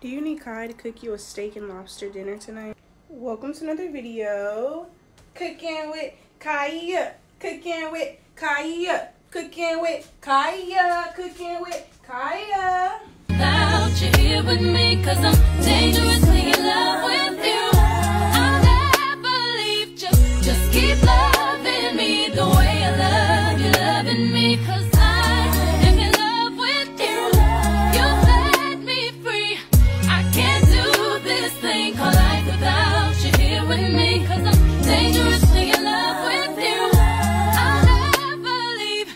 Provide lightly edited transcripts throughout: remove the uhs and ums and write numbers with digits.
Do you need Kai to cook you a steak and lobster dinner tonight? Welcome to another video. Cooking with Kaya. Cooking with Kaya. Cooking with Kaya. Cooking with Kaya. Without you here with me, 'cause I'm dangerously in love with you. I'll never leave. Just keep loving me the way I love you, loving me, 'cause I am in love with you. You set me free. I can't do this thing called life without you here with me, 'cause I'm dangerously in love with you. I'll never leave.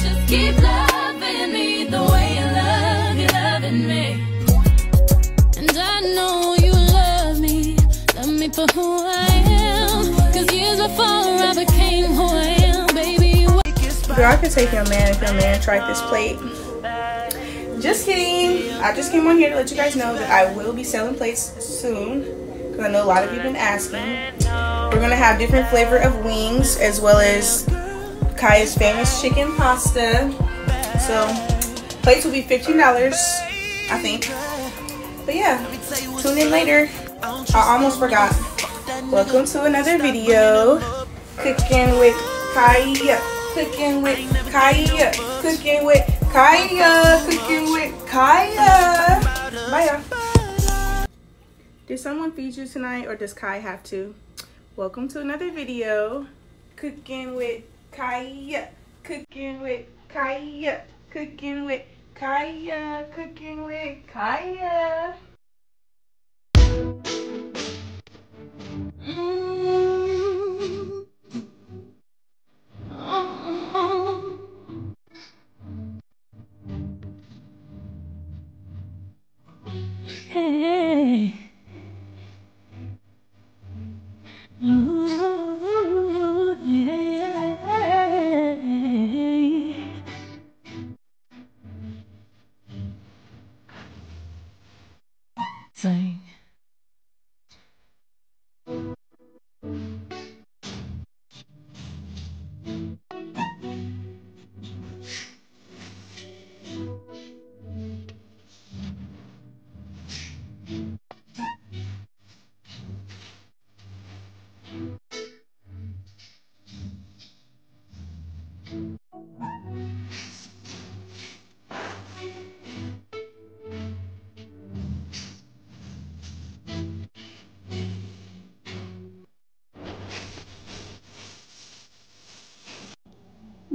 Just keep loving me the way I love you, loving me. And I know you love me for who I am, 'cause years before I became who I am, baby. Girl, I could take your man if your man tried this plate. Just kidding. I just came on here to let you guys know that I will be selling plates soon, because I know a lot of you have been asking. We're going to have different flavor of wings, as well as Kaya's famous chicken pasta. So plates will be $15, I think. But yeah, tune in later. I almost forgot. Welcome to another video. Cooking with Kaya. Cooking with Kaya. Cooking with Kaya. Cooking with Kaya. Bye, y'all. Did someone feed you tonight, or does Kai have to? Welcome to another video. Cooking with Kaya. Cooking with Kaya. Cooking with Kaya. Cooking with Kaya. Hey. Ooh, yeah. Sing.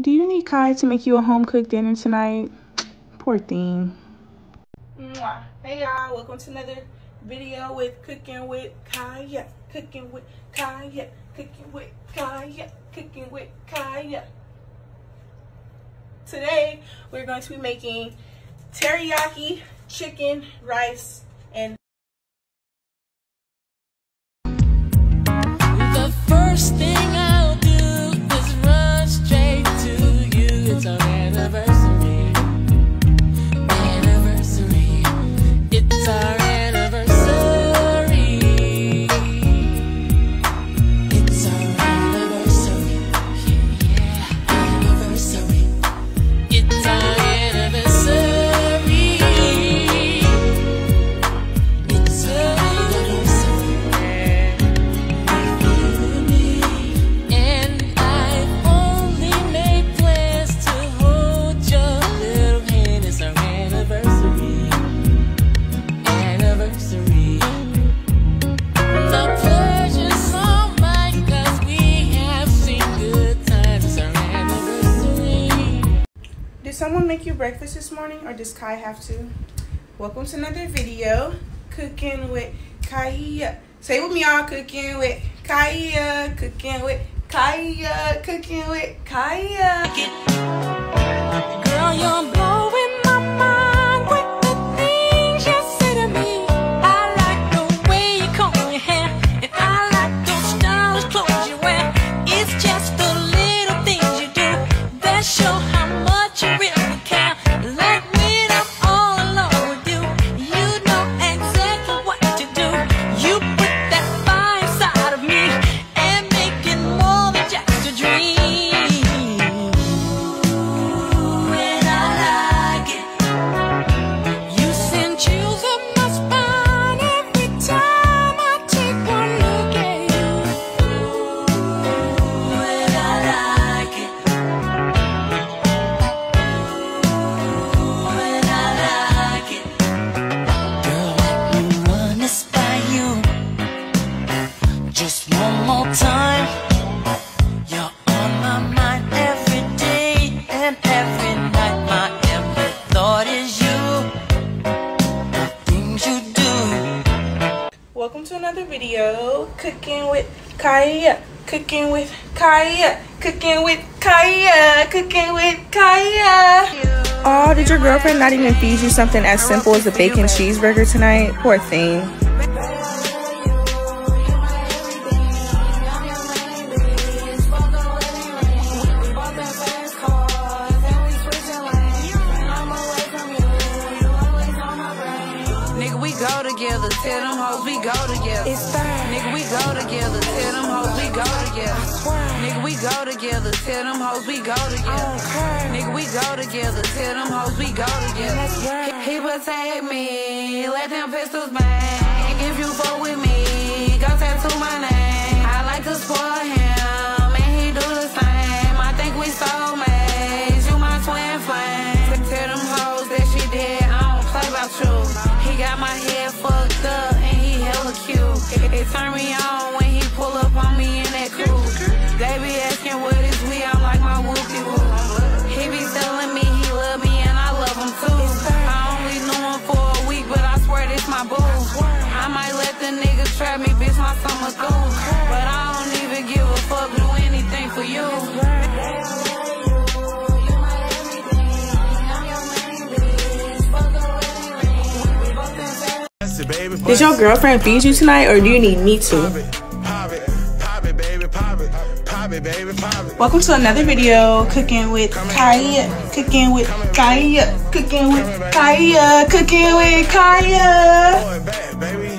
Do you need Kai to make you a home-cooked dinner tonight? Poor thing. Mwah. Hey y'all, welcome to another video with Cooking with Kaya. Cooking with Kaya. Cooking with Kaya. Cooking with Kaya. Today, we're going to be making teriyaki chicken, rice, and The first thing I'll do is run straight to you. It's our anniversary. Anniversary. It's our anniversary. It's our anniversary. Yeah, anniversary. It's our anniversary. It's our anniversary. And I've only made plans to hold your little hand. It's our anniversary. Anniversary. The pleasure's all mine, 'cause we have seen good times. It's our anniversary. did someone make you breakfast this morning, or does Kai have to? Welcome to another video. Cooking with Kaya. Say it with me, y'all. Cooking with Kaya. Cooking with Kaya. Cooking with Kaya. Girl, you're blowing my mind with the things you say to me. I like the way you comb your hair, and I like those stylish clothes you wear. It's just the little things you do that show how much you really care. Like when I'm all alone with you, you know exactly what to do. You put that fire inside of me and make it more than just a dream. And I Welcome to another video. Cooking with Kaya. Cooking with Kaya. Cooking with Kaya. Cooking with Kaya. Oh, did your girlfriend not even feed you something as simple as a bacon cheeseburger tonight? Poor thing. Together, tell them hoes we go together. Nigga, we go together, tell them hoes we go together. Nigga, we go together, tell them hoes we go together. Nigga, we go together, tell them hoes we go together. He protect me, let them pistols bang. If you fuck with me, go tattoo my name. I like to spoil him, and he do the same. I think we soulmates, you my twin flame. Tell them hoes that she dead, I don't play about you. He got my head fucked up and he hella cute. It turned me on when he pull up on me in that coupe. They be asking what is we, I'm like my whoopie whoop. He be telling me he love me and I love him too. I only knew him for a week, but I swear this my boo. I might let the nigga trap me, bitch, my summer through. But I don't even give a fuck, do anything for you. Did your girlfriend feed you tonight, or do you need me to? Welcome to another video. Cooking with Kaya. Cooking with Kaya. Cooking with Kaya. Cooking with Kaya. Throw it back, baby.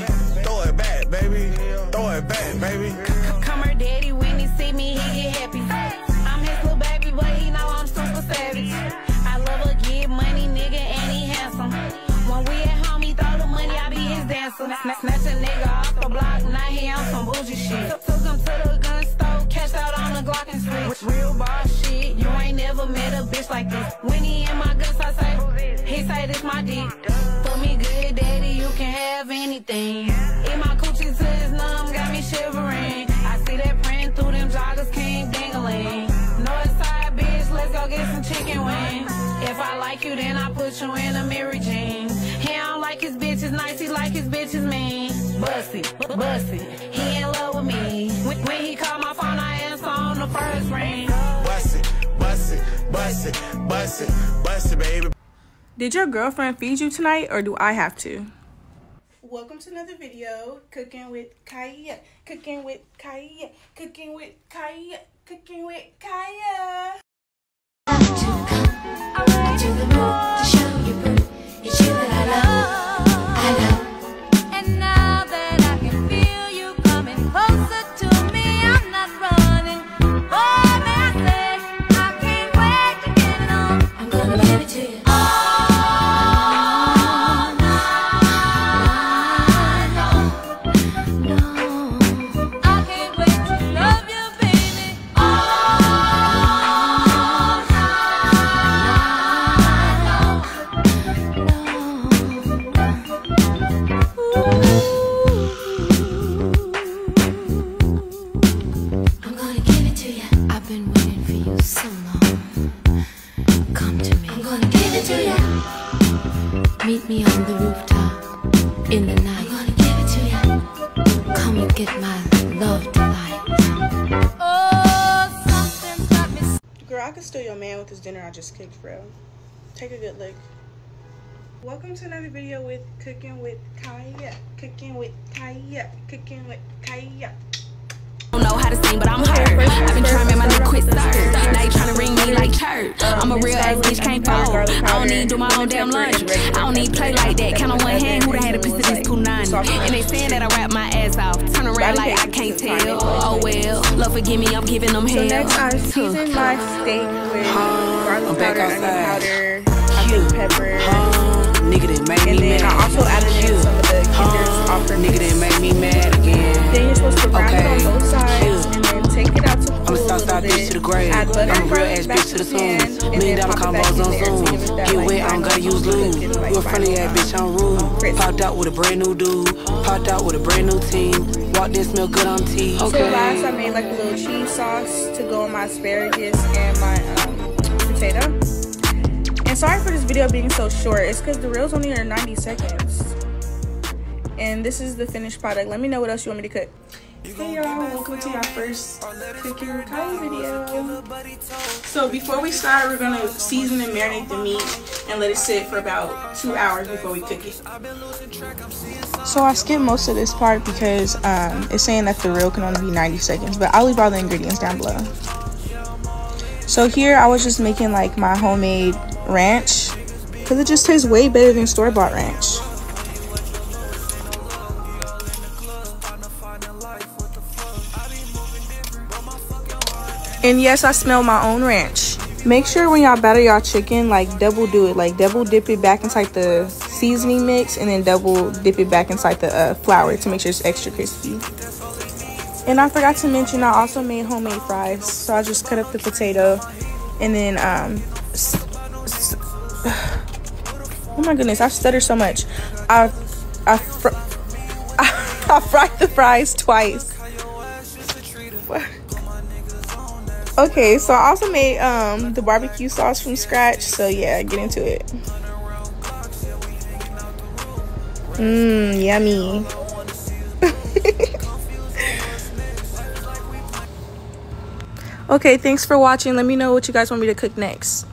Throw it back, baby. Throw it back, baby. Come her daddy when he see me, he get happy. I'm his little baby, but he know I'm super savage. I love a get money, nigga, and he handsome. When we at home, he throw the money, I be his dancer. Snatch a nigga off the block, now he on some bougie shit. Took him to the gun store, cashed out on the Glock and switch. Real boss shit, you ain't never met a bitch like this. When he in my guts, I say, he say this my dick. Put me good, daddy, you can have anything. Eat my coochie till it's numb, got me shivering. I see that print through them joggers, king ding-a-ling. Northside, bitch, let's go get some chicken wings. If I like you, then I put you in a Mary Jane. He don't like his bitches nice, he like his bitches mean. Bussy, bussy, he in love with me. When he call my phone, I answer on the first ring. Bust it, bust it, bust it, bust it, bust it, baby. Did your girlfriend feed you tonight, or do I have to? Welcome to another video. Cooking with Kaya. Cooking with Kaya. Cooking with Kaya. Cooking with Kaya. To the moon to show you proof. It's you that I love. And now that I can feel you coming closer to me, I'm not running. Oh, may I say, I can't wait to get it on. I'm gonna give it to you. Meet me on the rooftop in the night. I'm gonna give it to you. Come and get my love tonight. Oh, something's got me. Girl, I could steal your man with this dinner I just cooked, bro. Take a good look. Welcome to another video with Cooking with Kaya. Cooking with Kaya. Cooking with Kaya. Don't know how to sing, but I'm her. I've been trying to make my nigga quit start. Now you trying to ring me like church. I'm a real ass bitch, can't fold. I don't need do my own damn lunch. I don't need play like that. Count on one hand, who done had a piece of this 290? And they saying that I rap my ass off. Turn around like I can't tell. Oh well, love forgive me, I'm giving them hell. So next I season my steak with garlic powder, onion powder, pepper. Nigga that made and me then mad. I also added in some of the Kinder's offer. Nigga that made me mad again. Then you're supposed to wrap it on both sides and then take it out to cool. I'm a southside bitch to the grave. Add butter, I'm a real ass bitch to the pan, tomb. and then $1,000,000 pop it back in combos on there to Zoom. give it that, Get like, wet, I don't gotta use lube. like, You a friendly ass bitch, I'm rude. Popped out with a brand new dude. Popped out with a brand new team. Walked in, smell good on tea. So last I made like a little cheese sauce to go on my asparagus and my potato. And sorry for this video being so short. It's because the reels only are 90 seconds. And this is the finished product. Let me know what else you want me to cook. Hey y'all, welcome to our first cooking Kai video. So before we start, we're gonna season and marinate the meat and let it sit for about 2 hours before we cook it. So I skipped most of this part because it's saying that the reel can only be 90 seconds, but I'll leave all the ingredients down below. So here I was just making like my homemade ranch because it just tastes way better than store-bought ranch. And yes, I smell my own ranch. Make sure when y'all batter y'all chicken, like double do it. Like double dip it back inside the seasoning mix and then double dip it back inside the flour to make sure it's extra crispy. And I forgot to mention, I also made homemade fries. So I just cut up the potato and then, oh my goodness, I stutter so much. I fried the fries twice. Okay, so I also made the barbecue sauce from scratch. So yeah, get into it. Yummy. Okay, thanks for watching. Let me know what you guys want me to cook next.